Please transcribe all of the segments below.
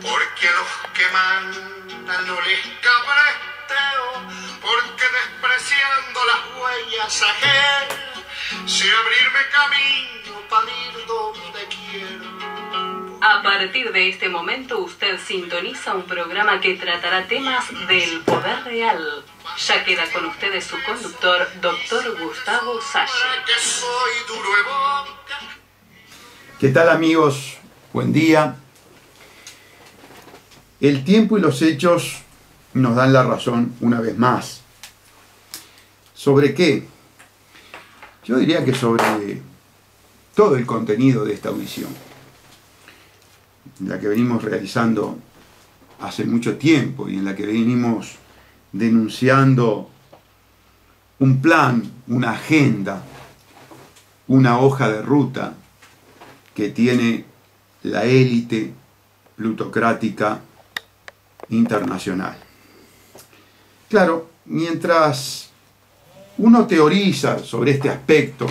porque a los que mandan no les cabresteo, porque despreciando las huellas ajenas, sé abrirme camino para ir donde quiero. A partir de este momento usted sintoniza un programa que tratará temas del poder real. Ya queda con ustedes su conductor, Dr. Gustavo Salle. ¿Qué tal, amigos? Buen día. El tiempo y los hechos nos dan la razón una vez más. ¿Sobre qué? Yo diría que sobre todo el contenido de esta audición, la que venimos realizando hace mucho tiempo y en la que venimos denunciando un plan, una agenda, una hoja de ruta que tiene la élite plutocrática internacional. Claro, mientras uno teoriza sobre este aspecto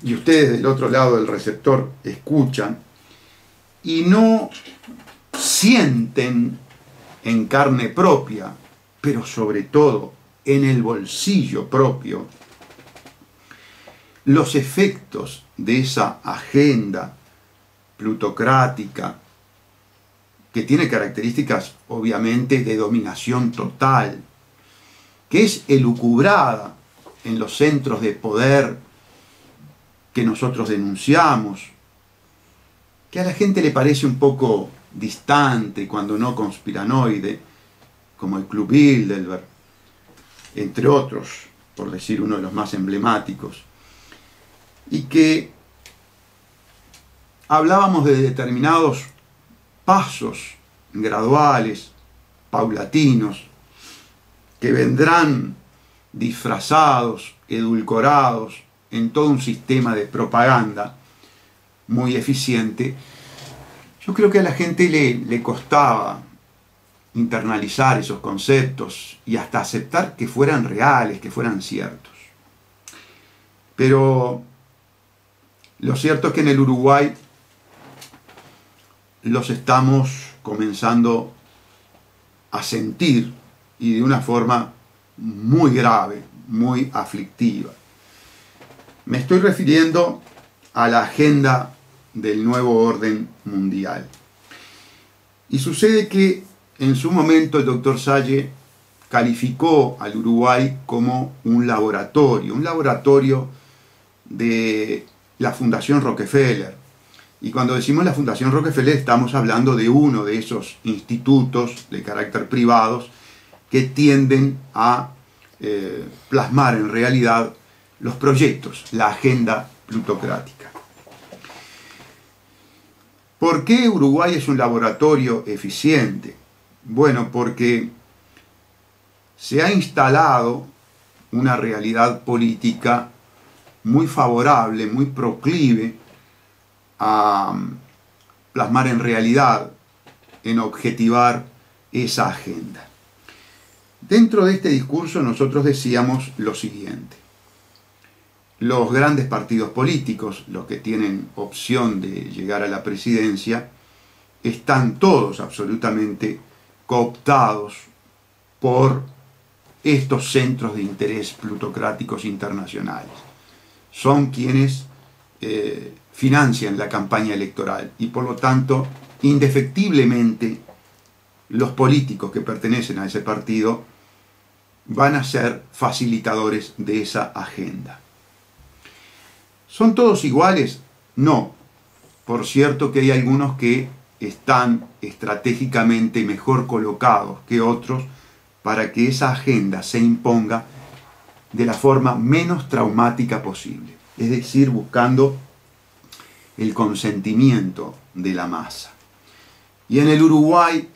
y ustedes del otro lado del receptor escuchan y no sienten en carne propia, pero sobre todo en el bolsillo propio, los efectos de esa agenda plutocrática que tiene características obviamente de dominación total, que es elucubrada en los centros de poder que nosotros denunciamos, que a la gente le parece un poco distante, cuando no conspiranoide, como el Club Bilderberg, entre otros, por decir uno de los más emblemáticos, y que hablábamos de determinados pasos graduales, paulatinos, que vendrán disfrazados, edulcorados, en todo un sistema de propaganda muy eficiente. Yo creo que a la gente le costaba internalizar esos conceptos y hasta aceptar que fueran reales, que fueran ciertos. Pero lo cierto es que en el Uruguay los estamos comenzando a sentir y de una forma muy grave, muy aflictiva. Me estoy refiriendo a la agenda del nuevo orden mundial. Y sucede que en su momento el doctor Salle calificó al Uruguay como un laboratorio de la Fundación Rockefeller. Y cuando decimos la Fundación Rockefeller estamos hablando de uno de esos institutos de carácter privados que tienden a plasmar en realidad los proyectos, la agenda plutocrática. ¿Por qué Uruguay es un laboratorio eficiente? Bueno, porque se ha instalado una realidad política muy favorable, muy proclive a plasmar en realidad, en objetivar esa agenda. Dentro de este discurso nosotros decíamos lo siguiente: los grandes partidos políticos, los que tienen opción de llegar a la presidencia, están todos absolutamente cooptados por estos centros de interés plutocráticos internacionales. Son quienes financian la campaña electoral y por lo tanto, indefectiblemente, los políticos que pertenecen a ese partido van a ser facilitadores de esa agenda. ¿Son todos iguales? No. Por cierto que hay algunos que están estratégicamente mejor colocados que otros para que esa agenda se imponga de la forma menos traumática posible, es decir, buscando el consentimiento de la masa. Y en el Uruguay,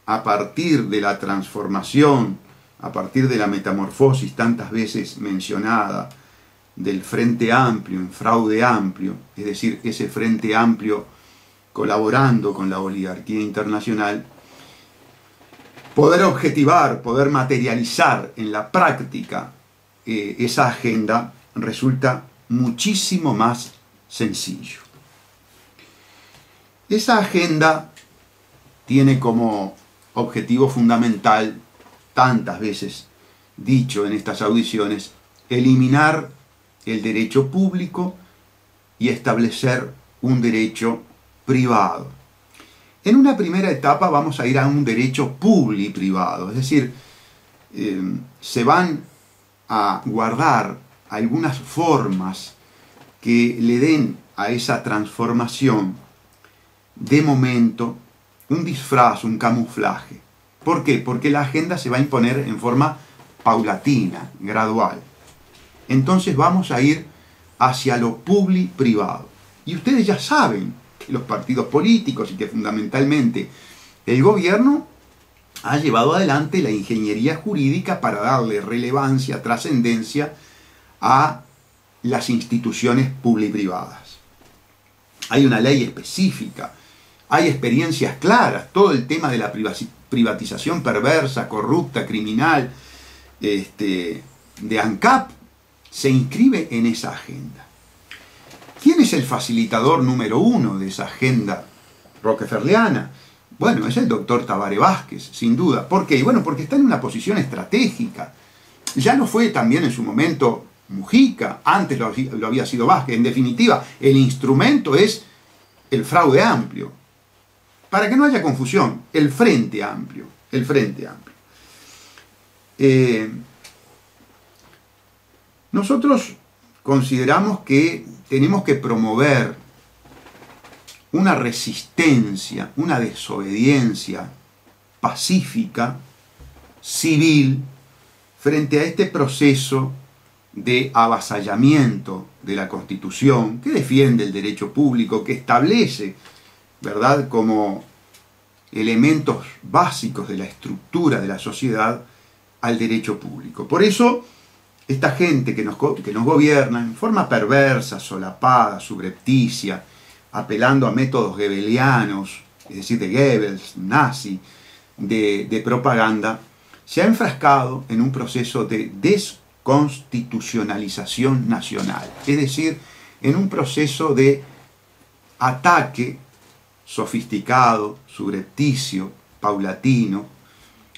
a partir de la transformación, a partir de la metamorfosis tantas veces mencionada del Frente Amplio en Fraude Amplio, es decir, ese Frente Amplio colaborando con la oligarquía internacional, poder objetivar, poder materializar en la práctica esa agenda resulta muchísimo más sencillo. Esa agenda tiene como objetivo fundamental, tantas veces dicho en estas audiciones, eliminar el derecho público y establecer un derecho privado. En una primera etapa vamos a ir a un derecho publi-privado, es decir, se van a guardar algunas formas que le den a esa transformación de momento un disfraz, un camuflaje. ¿Por qué? Porque la agenda se va a imponer en forma paulatina, gradual. Entonces vamos a ir hacia lo publi-privado. Y ustedes ya saben que los partidos políticos y que fundamentalmente el gobierno ha llevado adelante la ingeniería jurídica para darle relevancia, trascendencia a las instituciones publi-privadas. Hay una ley específica, hay experiencias claras, todo el tema de la privatización perversa, corrupta, criminal, de ANCAP, se inscribe en esa agenda. ¿Quién es el facilitador número uno de esa agenda rockefelliana? Bueno, es el doctor Tabaré Vázquez, sin duda. ¿Por qué? Bueno, porque está en una posición estratégica. Ya lo fue también en su momento Mujica, antes lo había sido Vázquez. En definitiva, el instrumento es el fraude amplio. Para que no haya confusión, el frente amplio. El frente amplio. Nosotros consideramos que tenemos que promover una resistencia, una desobediencia pacífica, civil, frente a este proceso de avasallamiento de la Constitución, que defiende el derecho público, que establece, ¿verdad?, como elementos básicos de la estructura de la sociedad al derecho público. Por eso, esta gente que nos gobierna en forma perversa, solapada, subrepticia, apelando a métodos goebbelianos, es decir, de Goebbels, nazi, de propaganda, se ha enfrascado en un proceso de desconstitucionalización nacional, es decir, en un proceso de ataque sofisticado, subrepticio, paulatino,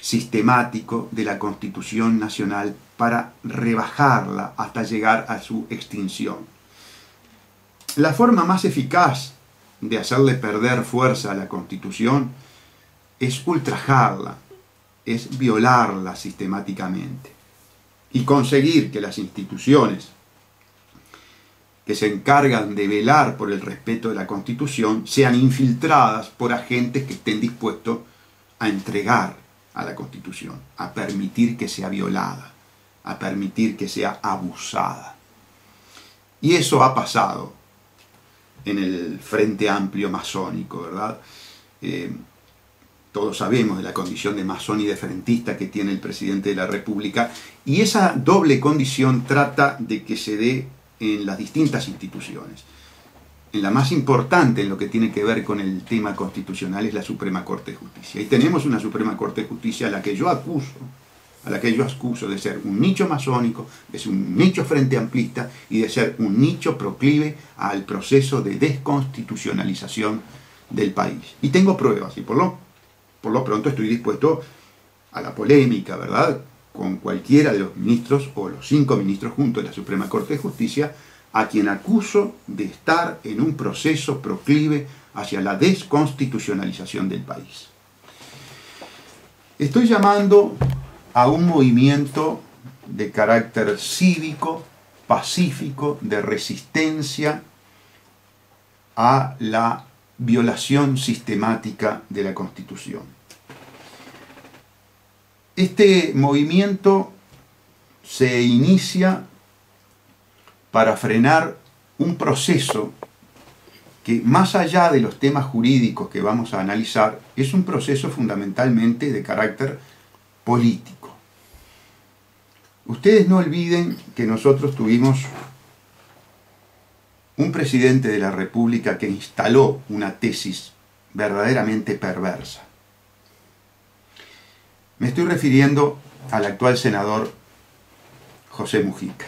sistemático de la Constitución Nacional para rebajarla hasta llegar a su extinción. La forma más eficaz de hacerle perder fuerza a la Constitución es ultrajarla, es violarla sistemáticamente y conseguir que las instituciones que se encargan de velar por el respeto de la Constitución sean infiltradas por agentes que estén dispuestos a entregar a la Constitución, a permitir que sea violada, a permitir que sea abusada. Y eso ha pasado en el Frente Amplio masónico, ¿verdad? Todos sabemos de la condición de masón y de frentista que tiene el presidente de la República, y esa doble condición trata de que se dé en las distintas instituciones. En la más importante en lo que tiene que ver con el tema constitucional es la Suprema Corte de Justicia. Y tenemos una Suprema Corte de Justicia a la que yo acuso de ser un nicho masónico, de ser un nicho frente amplista y de ser un nicho proclive al proceso de desconstitucionalización del país. Y tengo pruebas, y por lo pronto estoy dispuesto a la polémica, ¿verdad?, con cualquiera de los ministros o los 5 ministros juntos de la Suprema Corte de Justicia, a quien acuso de estar en un proceso proclive hacia la desconstitucionalización del país. Estoy llamando a un movimiento de carácter cívico, pacífico, de resistencia a la violación sistemática de la Constitución. Este movimiento se inicia para frenar un proceso que, más allá de los temas jurídicos que vamos a analizar, es un proceso fundamentalmente de carácter político. Ustedes no olviden que nosotros tuvimos un presidente de la República que instaló una tesis verdaderamente perversa. Me estoy refiriendo al actual senador José Mujica,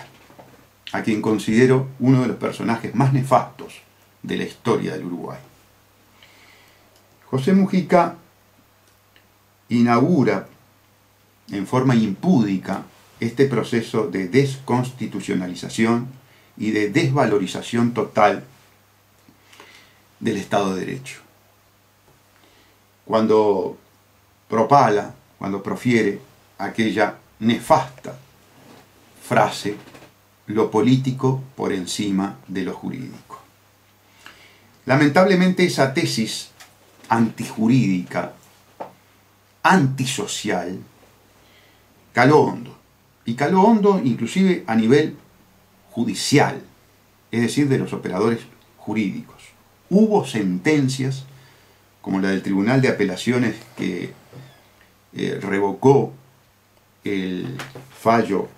a quien considero uno de los personajes más nefastos de la historia del Uruguay. José Mujica inaugura en forma impúdica este proceso de desconstitucionalización y de desvalorización total del Estado de Derecho. Cuando propala, cuando profiere aquella nefasta frase, lo político por encima de lo jurídico. Lamentablemente esa tesis antijurídica, antisocial, caló hondo. Y caló hondo inclusive a nivel judicial, es decir, de los operadores jurídicos. Hubo sentencias, como la del Tribunal de Apelaciones que revocó el fallo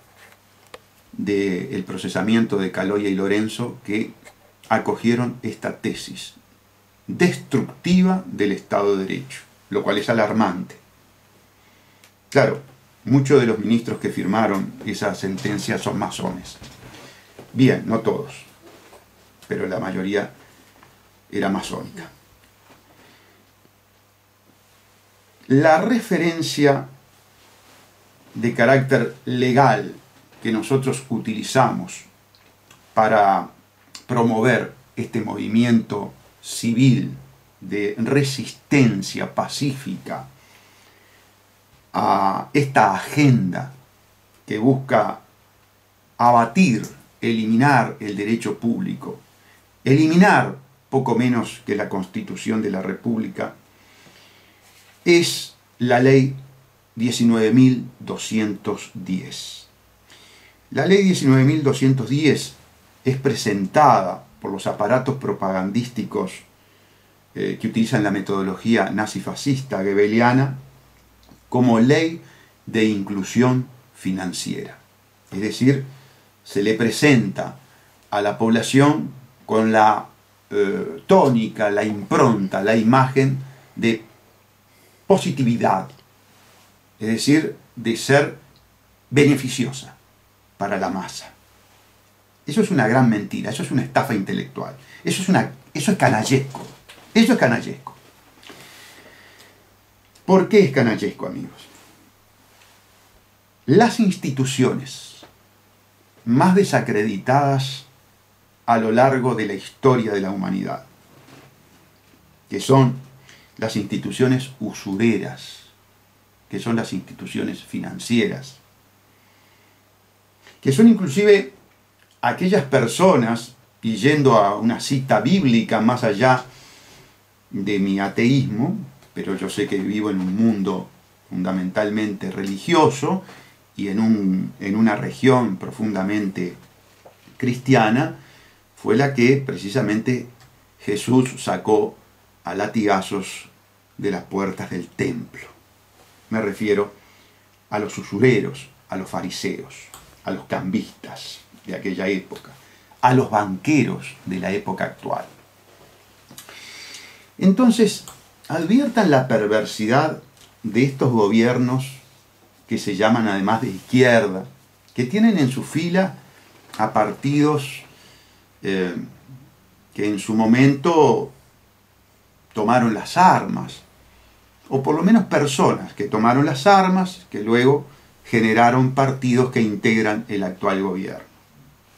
del procesamiento de Caloya y Lorenzo, que acogieron esta tesis destructiva del Estado de Derecho, lo cual es alarmante. Claro, muchos de los ministros que firmaron esa sentencia son masones. Bien, no todos, pero la mayoría era masónica. La referencia de carácter legal que nosotros utilizamos para promover este movimiento civil de resistencia pacífica a esta agenda que busca abatir, eliminar el derecho público, eliminar poco menos que la Constitución de la República, es la ley 19.210. La ley 19.210 es presentada por los aparatos propagandísticos que utilizan la metodología nazifascista goebbeliana como ley de inclusión financiera. Es decir, se le presenta a la población con la tónica, la impronta, la imagen de positividad, es decir, de ser beneficiosa para la masa. Eso es una gran mentira, eso es una estafa intelectual, eso es canallesco, eso es canallesco. ¿Por qué es canallesco, amigos? Las instituciones más desacreditadas a lo largo de la historia de la humanidad, que son las instituciones usureras, que son las instituciones financieras, que son inclusive aquellas personas, y yendo a una cita bíblica más allá de mi ateísmo, pero yo sé que vivo en un mundo fundamentalmente religioso y en una región profundamente cristiana, fue la que precisamente Jesús sacó a latigazos de las puertas del templo. Me refiero a los usureros, a los fariseos, a los cambistas de aquella época, a los banqueros de la época actual. Entonces, adviertan la perversidad de estos gobiernos que se llaman además de izquierda, que tienen en su fila a partidos que en su momento tomaron las armas, o por lo menos personas que tomaron las armas, que luego generaron partidos que integran el actual gobierno.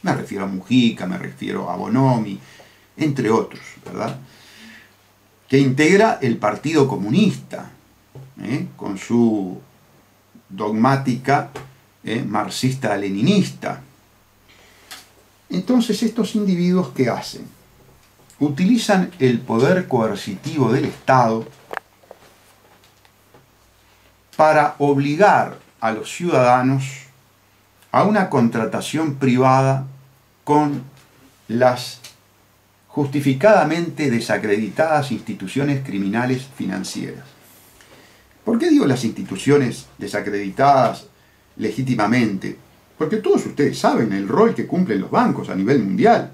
Me refiero a Mujica, me refiero a Bonomi, entre otros, ¿verdad? Que integra el Partido Comunista, con su dogmática marxista-leninista. Entonces, estos individuos, ¿qué hacen? Utilizan el poder coercitivo del Estado para obligar a los ciudadanos a una contratación privada con las justificadamente desacreditadas instituciones criminales financieras. ¿Por qué digo las instituciones desacreditadas legítimamente? Porque todos ustedes saben el rol que cumplen los bancos a nivel mundial,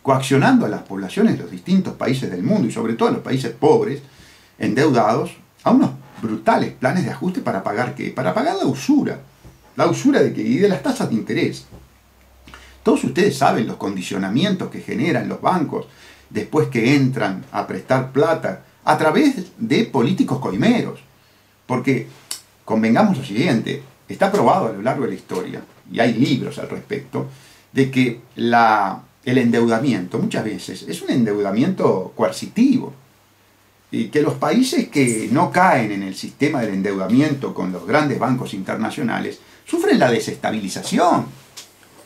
coaccionando a las poblaciones de los distintos países del mundo y sobre todo a los países pobres, endeudados, a unos brutales planes de ajuste para pagar ¿qué? Para pagar la usura de que y de las tasas de interés. Todos ustedes saben los condicionamientos que generan los bancos después que entran a prestar plata a través de políticos coimeros, Porque convengamos lo siguiente, está probado a lo largo de la historia, y hay libros al respecto, de que el endeudamiento muchas veces es un endeudamiento coercitivo. Y que los países que no caen en el sistema del endeudamiento con los grandes bancos internacionales sufren la desestabilización,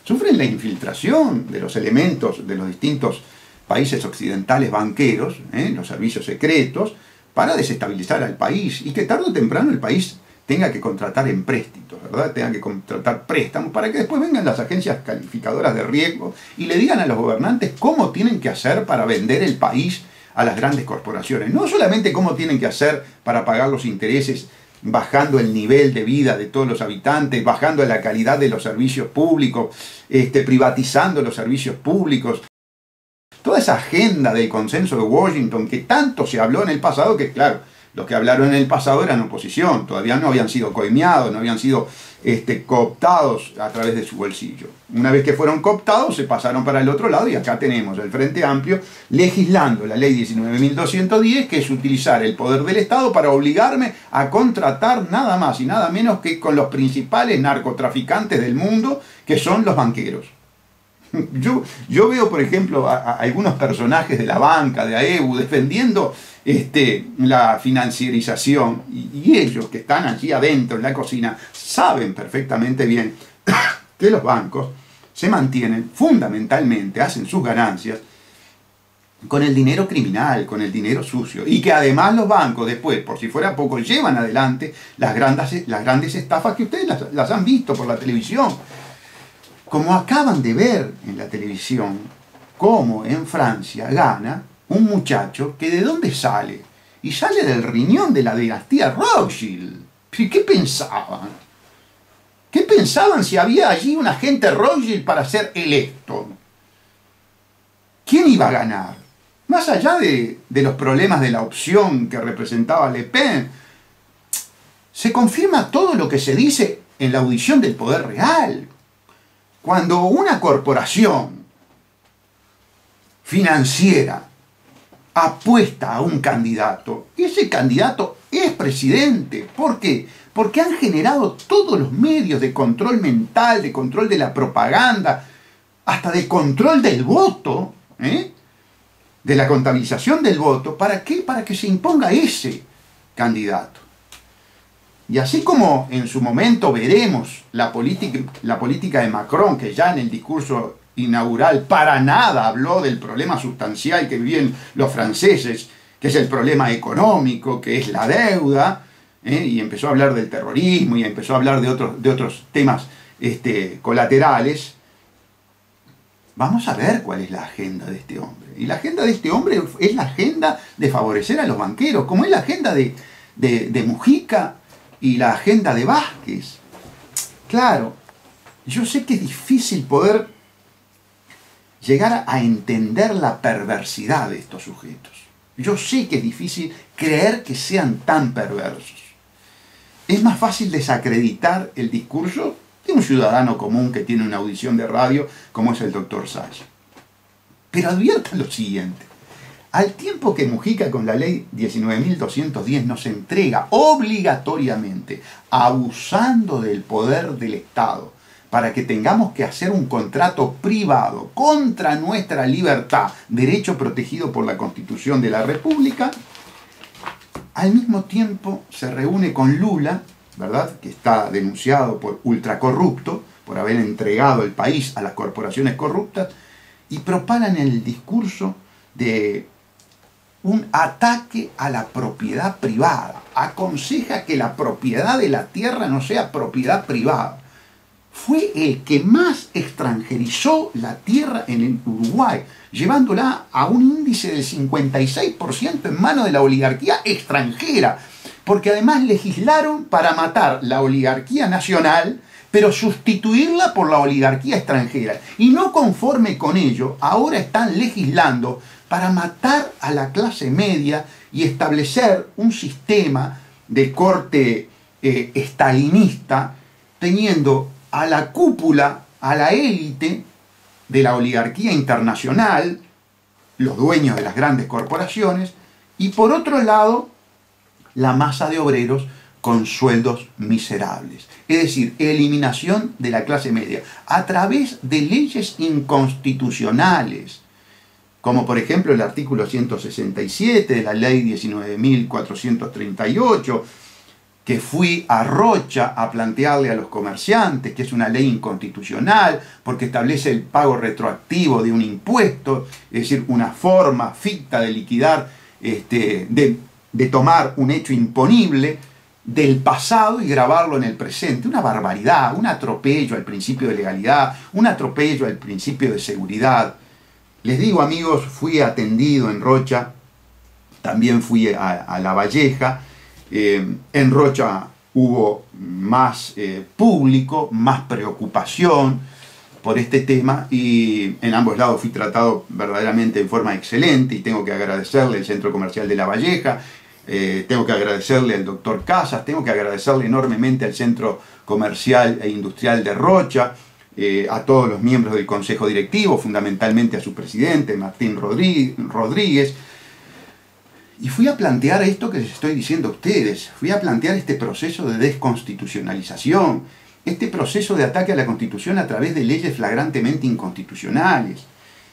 sufren la infiltración de los elementos de los distintos países occidentales banqueros, los servicios secretos, para desestabilizar al país, y que tarde o temprano el país tenga que contratar empréstitos, ¿verdad? Tenga que contratar préstamos para que después vengan las agencias calificadoras de riesgo y le digan a los gobernantes cómo tienen que hacer para vender el país a las grandes corporaciones. No solamente cómo tienen que hacer para pagar los intereses, bajando el nivel de vida de todos los habitantes, bajando la calidad de los servicios públicos, privatizando los servicios públicos. Toda esa agenda del consenso de Washington que tanto se habló en el pasado, que claro, los que hablaron en el pasado eran oposición, todavía no habían sido coimeados, no habían sido cooptados a través de su bolsillo. Una vez que fueron cooptados, se pasaron para el otro lado, y acá tenemos el Frente Amplio legislando la ley 19.210, que es utilizar el poder del Estado para obligarme a contratar nada más y nada menos que con los principales narcotraficantes del mundo, que son los banqueros. Yo veo, por ejemplo, a algunos personajes de la banca, de AEBU, defendiendo la financiarización, y ellos que están allí adentro en la cocina saben perfectamente bien que los bancos se mantienen fundamentalmente, hacen sus ganancias con el dinero criminal, con el dinero sucio, y que además los bancos después, por si fuera poco, llevan adelante las grandes estafas que ustedes las han visto por la televisión. Como acaban de ver en la televisión, cómo en Francia gana un muchacho que ¿de dónde sale? Y sale del riñón de la dinastía Rothschild. ¿Qué pensaban? ¿Qué pensaban si había allí un agente Rothschild para ser electo? ¿Quién iba a ganar? Más allá de los problemas de la opción que representaba Le Pen, se confirma todo lo que se dice en la audición del poder real. Cuando una corporación financiera apuesta a un candidato, ese candidato es presidente. ¿Por qué? Porque han generado todos los medios de control mental, de control de la propaganda, hasta de control del voto, de la contabilización del voto. ¿Para qué? Para que se imponga ese candidato. Y así como en su momento veremos la política de Macron, que ya en el discurso inaugural para nada habló del problema sustancial que viven los franceses, que es el problema económico, que es la deuda, y empezó a hablar del terrorismo y empezó a hablar de otros temas colaterales. Vamos a ver cuál es la agenda de este hombre. Y la agenda de este hombre es la agenda de favorecer a los banqueros, como es la agenda de Mujica y la agenda de Vázquez. Claro, yo sé que es difícil poder llegar a entender la perversidad de estos sujetos. Yo sé que es difícil creer que sean tan perversos. Es más fácil desacreditar el discurso de un ciudadano común que tiene una audición de radio como es el doctor Salla. Pero advierta lo siguiente. Al tiempo que Mujica con la ley 19.210 nos entrega obligatoriamente, abusando del poder del Estado, para que tengamos que hacer un contrato privado contra nuestra libertad, derecho protegido por la Constitución de la República, al mismo tiempo se reúne con Lula, ¿verdad?, que está denunciado por ultracorrupto, por haber entregado el país a las corporaciones corruptas, y propalan el discurso de un ataque a la propiedad privada. Aconseja que la propiedad de la tierra no sea propiedad privada. Fue el que más extranjerizó la tierra en el Uruguay, llevándola a un índice del 56% en manos de la oligarquía extranjera, porque además legislaron para matar la oligarquía nacional, pero sustituirla por la oligarquía extranjera. Y no conforme con ello, ahora están legislando para matar a la clase media y establecer un sistema de corte estalinista, teniendo a la cúpula, a la élite de la oligarquía internacional, los dueños de las grandes corporaciones, y por otro lado, la masa de obreros con sueldos miserables. Es decir, eliminación de la clase media a través de leyes inconstitucionales, como por ejemplo el artículo 167 de la ley 19.438, que fui a Rocha a plantearle a los comerciantes, que es una ley inconstitucional, porque establece el pago retroactivo de un impuesto, es decir, una forma ficta de liquidar, de tomar un hecho imponible del pasado y grabarlo en el presente. Una barbaridad, un atropello al principio de legalidad, un atropello al principio de seguridad. Les digo, amigos, fui atendido en Rocha, también fui a La Valleja. En Rocha hubo más público, más preocupación por este tema, y en ambos lados fui tratado verdaderamente en forma excelente, y tengo que agradecerle al Centro Comercial de La Valleja, tengo que agradecerle al doctor Casas, tengo que agradecerle enormemente al Centro Comercial e Industrial de Rocha, a todos los miembros del Consejo Directivo, fundamentalmente a su presidente, Martín Rodríguez. Y fui a plantear esto que les estoy diciendo a ustedes, fui a plantear este proceso de desconstitucionalización, este proceso de ataque a la Constitución a través de leyes flagrantemente inconstitucionales.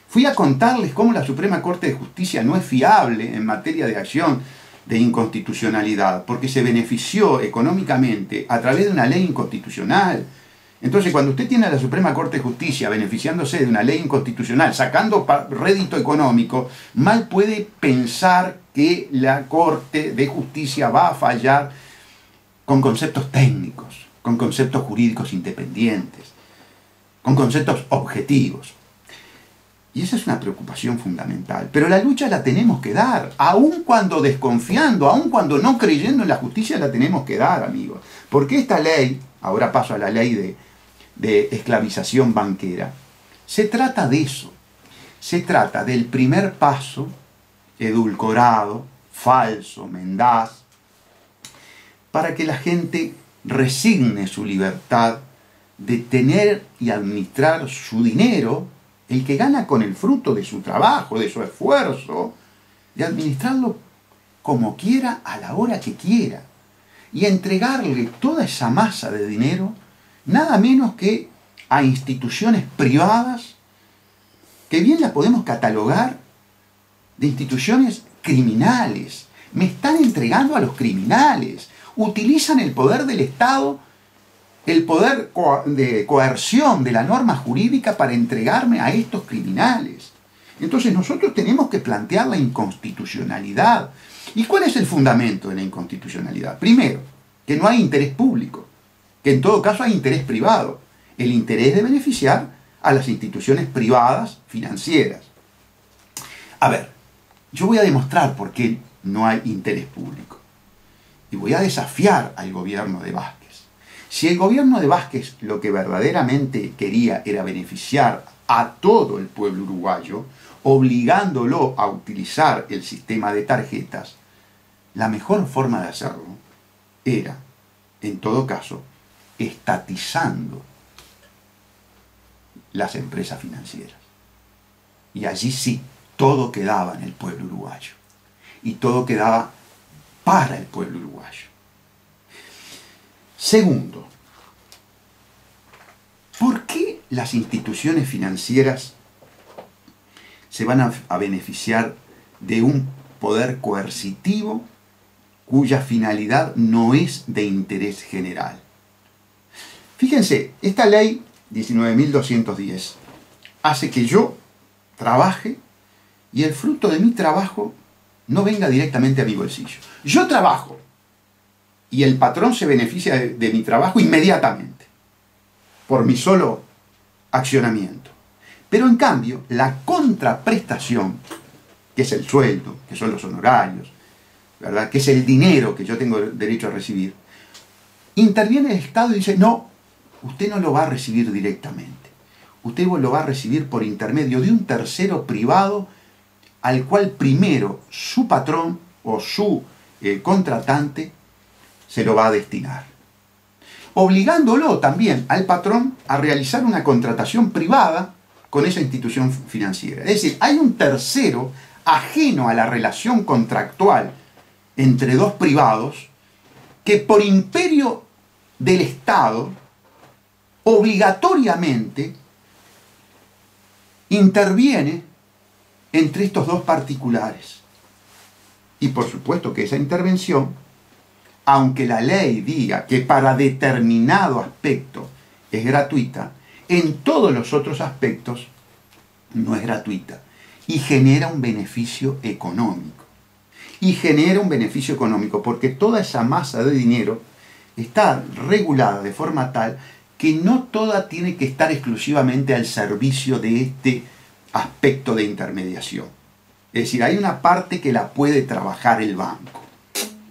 Fui a contarles cómo la Suprema Corte de Justicia no es fiable en materia de acción de inconstitucionalidad, porque se benefició económicamente a través de una ley inconstitucional. Entonces, cuando usted tiene a la Suprema Corte de Justicia beneficiándose de una ley inconstitucional, sacando rédito económico, mal puede pensar que la Corte de Justicia va a fallar con conceptos técnicos, con conceptos jurídicos independientes, con conceptos objetivos. Y esa es una preocupación fundamental. Pero la lucha la tenemos que dar, aun cuando desconfiando, aun cuando no creyendo en la justicia, la tenemos que dar, amigos. Porque esta ley, ahora paso a la ley de esclavización banquera, se trata de eso. Se trata del primer paso edulcorado, falso, mendaz, para que la gente resigne su libertad de tener y administrar su dinero, el que gana con el fruto de su trabajo, de su esfuerzo, de administrarlo como quiera, a la hora que quiera, y entregarle toda esa masa de dinero nada menos que a instituciones privadas, que bien las podemos catalogar de instituciones criminales. Me están entregando a los criminales. Utilizan el poder del Estado, el poder de coerción de la norma jurídica para entregarme a estos criminales. Entonces nosotros tenemos que plantear la inconstitucionalidad. ¿Y cuál es el fundamento de la inconstitucionalidad? Primero, que no hay interés público, que en todo caso hay interés privado, el interés de beneficiar a las instituciones privadas financieras. A ver, yo voy a demostrar por qué no hay interés público, y voy a desafiar al gobierno de Vázquez. Si el gobierno de Vázquez lo que verdaderamente quería era beneficiar a todo el pueblo uruguayo, obligándolo a utilizar el sistema de tarjetas, la mejor forma de hacerlo era, en todo caso, estatizando las empresas financieras. Y allí sí, todo quedaba en el pueblo uruguayo. Y todo quedaba para el pueblo uruguayo. Segundo, ¿por qué las instituciones financieras se van a beneficiar de un poder coercitivo cuya finalidad no es de interés general? Fíjense, esta ley 19.210 hace que yo trabaje y el fruto de mi trabajo no venga directamente a mi bolsillo. Yo trabajo y el patrón se beneficia de mi trabajo inmediatamente, por mi solo accionamiento. Pero en cambio, la contraprestación, que es el sueldo, que son los honorarios, ¿verdad?, que es el dinero que yo tengo derecho a recibir, interviene el Estado y dice, no, usted no lo va a recibir directamente. Usted lo va a recibir por intermedio de un tercero privado al cual primero su patrón o su contratante se lo va a destinar, obligándolo también al patrón a realizar una contratación privada con esa institución financiera. Es decir, hay un tercero ajeno a la relación contractual entre dos privados que por imperio del Estado, obligatoriamente, interviene entre estos dos particulares. Y por supuesto que esa intervención, aunque la ley diga que para determinado aspecto es gratuita, en todos los otros aspectos no es gratuita y genera un beneficio económico. Y genera un beneficio económico porque toda esa masa de dinero está regulada de forma tal que no toda tiene que estar exclusivamente al servicio de este aspecto de intermediación. Es decir, hay una parte que la puede trabajar el banco.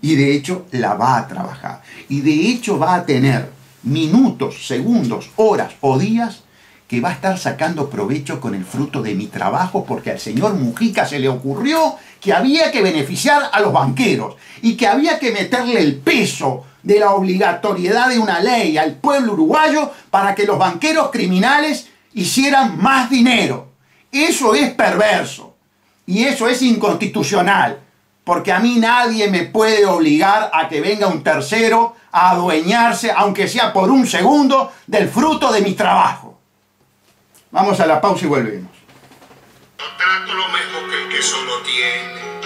Y de hecho la va a trabajar. Y de hecho va a tener minutos, segundos, horas o días que va a estar sacando provecho con el fruto de mi trabajo porque al señor Mujica se le ocurrió que había que beneficiar a los banqueros y que había que meterle el peso de la obligatoriedad de una ley al pueblo uruguayo para que los banqueros criminales hicieran más dinero. Eso es perverso y eso es inconstitucional, porque a mí nadie me puede obligar a que venga un tercero a adueñarse, aunque sea por un segundo, del fruto de mi trabajo. Vamos a la pausa y volvemos. No trato lo mejor que el que solo tiene.